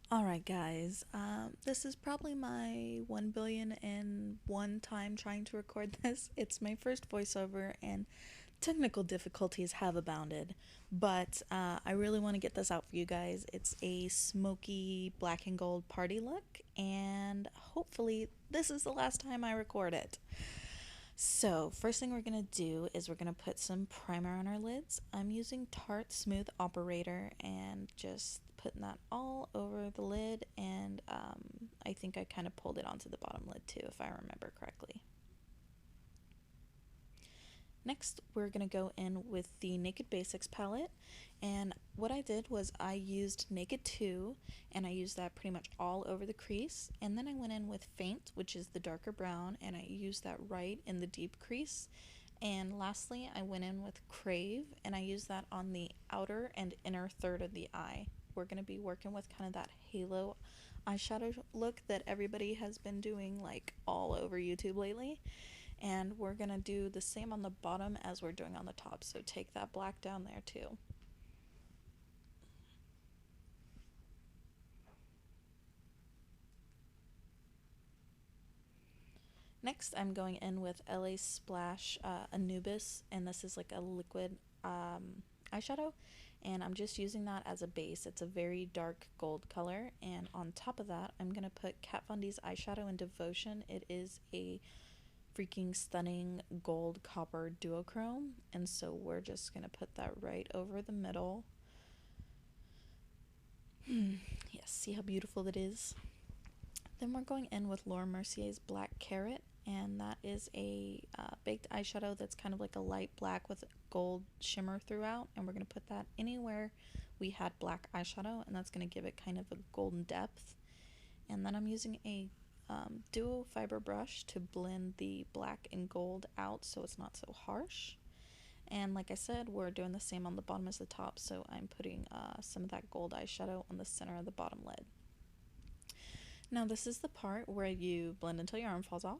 Alright, guys, this is probably my 1 billion and one time trying to record this. It's my first voiceover, and technical difficulties have abounded, but I really want to get this out for you guys. It's a smoky black and gold party look, and hopefully, this is the last time I record it. So, first thing we're going to do is we're going to put some primer on our lids. I'm using Tarte Smooth Operator and just putting that all over the lid, and I think I kind of pulled it onto the bottom lid too, if I remember correctly. Next, we're going to go in with the Naked Basics palette, and what I did was I used Naked 2, and I used that pretty much all over the crease, and then I went in with Faint, which is the darker brown, and I used that right in the deep crease. And lastly, I went in with Crave, and I used that on the outer and inner third of the eye. We're going to be working with kind of that halo eyeshadow look that everybody has been doing like all over YouTube lately. And we're going to do the same on the bottom as we're doing on the top, so take that black down there too. Next, I'm going in with LA Splash Anubis, and this is like a liquid eyeshadow, and I'm just using that as a base. It's a very dark gold color, and on top of that, I'm going to put Kat Von D's eyeshadow in Devotion. It is a freaking stunning gold copper duochrome, and so we're just going to put that right over the middle. Yes, see how beautiful that is? Then we're going in with Laura Mercier's Black Carrot, and that is a baked eyeshadow that's kind of like a light black with gold shimmer throughout, and we're going to put that anywhere we had black eyeshadow, and that's going to give it kind of a golden depth. And then I'm using a duo fiber brush to blend the black and gold out so it's not so harsh. And like I said, we're doing the same on the bottom as the top, so I'm putting some of that gold eyeshadow on the center of the bottom lid. Now this is the part where you blend until your arm falls off.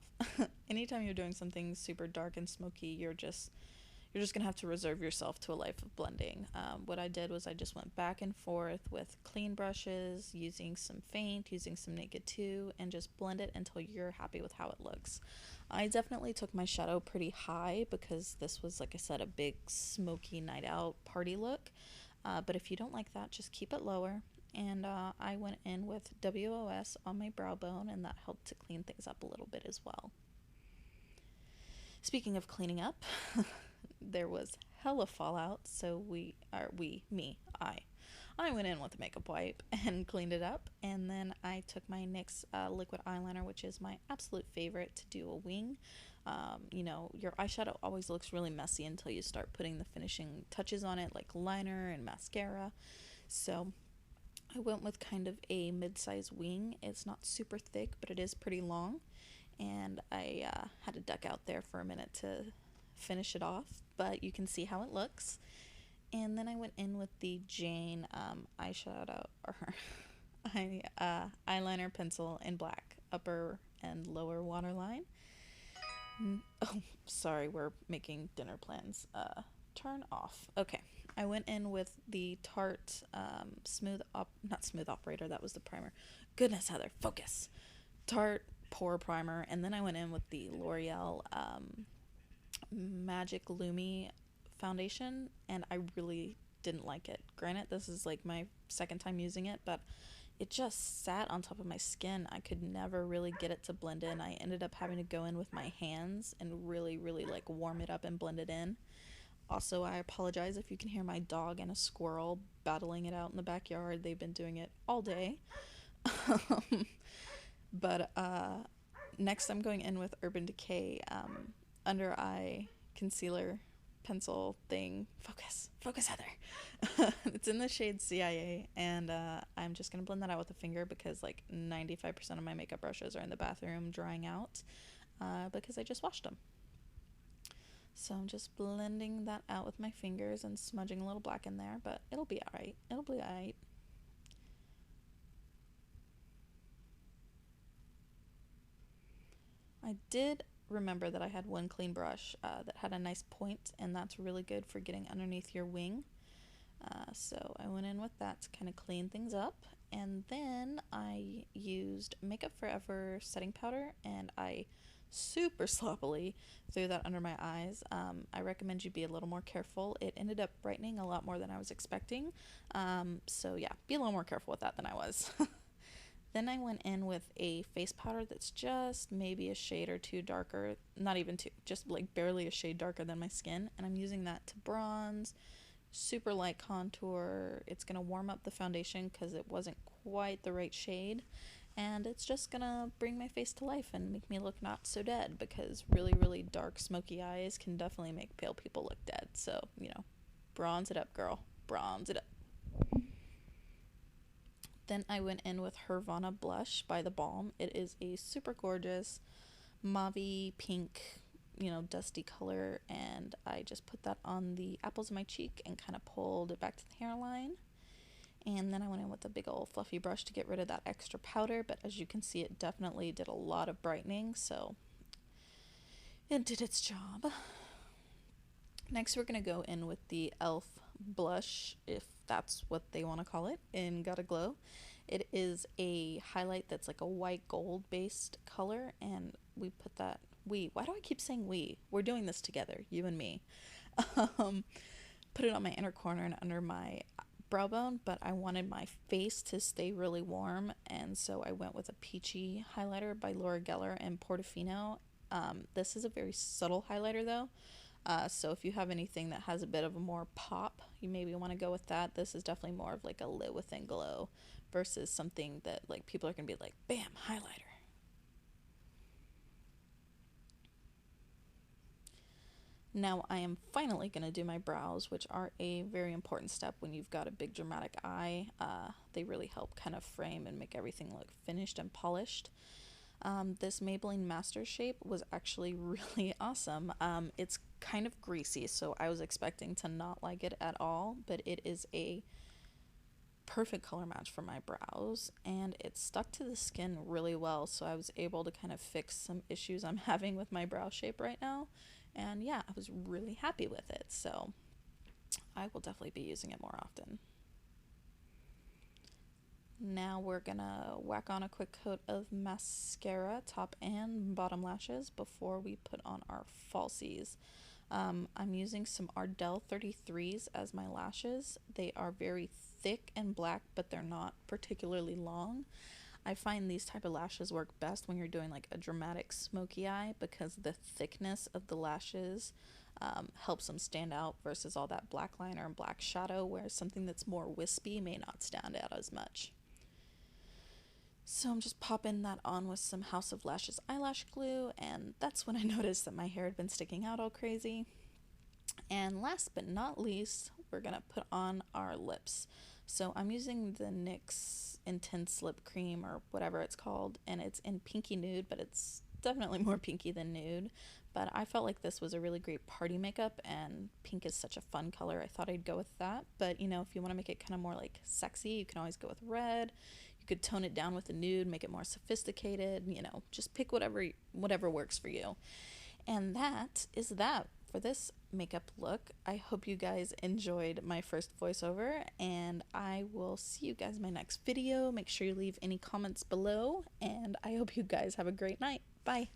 Anytime you're doing something super dark and smoky, you're just gonna have to reserve yourself to a life of blending. What I did was I just went back and forth with clean brushes, using some Faint, using some Naked 2, and just blend it until you're happy with how it looks. I definitely took my shadow pretty high because this was, like I said, a big smoky night out party look. But if you don't like that, just keep it lower. And I went in with WOS on my brow bone, and that helped to clean things up a little bit as well. Speaking of cleaning up, there was hella fallout, so I went in with a makeup wipe and cleaned it up, and then I took my NYX liquid eyeliner, which is my absolute favorite, to do a wing. Your eyeshadow always looks really messy until you start putting the finishing touches on it, like liner and mascara. So I went with kind of a mid-size wing. It's not super thick, but it is pretty long, and I had to duck out there for a minute to finish it off, but you can see how it looks. And then I went in with the Jane eyeshadow or eyeliner pencil in black, upper and lower waterline. Oh, sorry, we're making dinner plans. Turn off. Okay, I went in with the Tarte not Smooth Operator. That was the primer. Goodness, Heather, focus. Tarte Pore Primer, and then I went in with the L'Oreal Magic Lumi foundation, and I really didn't like it. Granted, this is like my second time using it, but it just sat on top of my skin. I could never really get it to blend in. I ended up having to go in with my hands and really, really like warm it up and blend it in. Also, I apologize if you can hear my dog and a squirrel battling it out in the backyard. They've been doing it all day. But next, I'm going in with Urban Decay under eye concealer pencil thing. Focus, Heather. It's in the shade CIA, and I'm just gonna blend that out with a finger because like 95% of my makeup brushes are in the bathroom drying out because I just washed them. So I'm just blending that out with my fingers and smudging a little black in there, but it'll be alright. It'll be alright. I did remember that I had one clean brush that had a nice point, and that's really good for getting underneath your wing. So I went in with that to kind of clean things up, And then I used Makeup Forever setting powder, and I super sloppily threw that under my eyes. I recommend you be a little more careful. It ended up brightening a lot more than I was expecting. So yeah, be a little more careful with that than I was. Then I went in with a face powder that's just maybe a shade or two darker, not even two, just like barely a shade darker than my skin. And I'm using that to bronze, super light contour. It's going to warm up the foundation because it wasn't quite the right shade. And it's just going to bring my face to life and make me look not so dead, because really, really dark, smoky eyes can definitely make pale people look dead. So, bronze it up, girl. Bronze it up. Then I went in with Hervana Blush by The Balm. It is a super gorgeous mauve pink, dusty color, and I just put that on the apples of my cheek and kind of pulled it back to the hairline. And then I went in with a big old fluffy brush to get rid of that extra powder, but as you can see, it definitely did a lot of brightening, so it did its job. Next, we're going to go in with the e.l.f. blush, if that's what they want to call it, in Gotta Glow. It is a highlight that's like a white gold based color, and we put that, why do I keep saying we? We're doing this together, you and me. Put it on my inner corner and under my brow bone, but I wanted my face to stay really warm, and so I went with a peachy highlighter by L'Oreal and Portafino. This is a very subtle highlighter though. So if you have anything that has a bit of a more pop, you maybe want to go with that. This is definitely more of like a lit within glow versus something that like people are going to be like, bam, highlighter. Now I am finally going to do my brows, which are a very important step when you've got a big dramatic eye. They really help kind of frame and make everything look finished and polished. This Maybelline MasterShape was actually really awesome. It's kind of greasy, so I was expecting to not like it at all, but it is a perfect color match for my brows, and it stuck to the skin really well, so I was able to kind of fix some issues I'm having with my brow shape right now. And yeah, I was really happy with it, so I will definitely be using it more often. Now we're gonna whack on a quick coat of mascara, top and bottom lashes, before we put on our falsies. I'm using some Ardel 33s as my lashes. They are very thick and black, but they're not particularly long. I find these type of lashes work best when you're doing like a dramatic smoky eye, because the thickness of the lashes helps them stand out versus all that black liner and black shadow, whereas something that's more wispy may not stand out as much. So I'm just popping that on with some House of Lashes eyelash glue, and that's when I noticed that my hair had been sticking out all crazy. And last but not least, we're gonna put on our lips. So I'm using the NYX Intense Lip Cream, or whatever it's called, and it's in Pinky Nude, but it's definitely more pinky than nude. But I felt like this was a really great party makeup, and pink is such a fun color. I thought I'd go with that. But if you want to make it kind of more like sexy, you can always go with red. You could tone it down with a nude, make it more sophisticated, just pick whatever works for you. And that is that for this makeup look. I hope you guys enjoyed my first voiceover, and I will see you guys in my next video. Make sure you leave any comments below, and I hope you guys have a great night. Bye.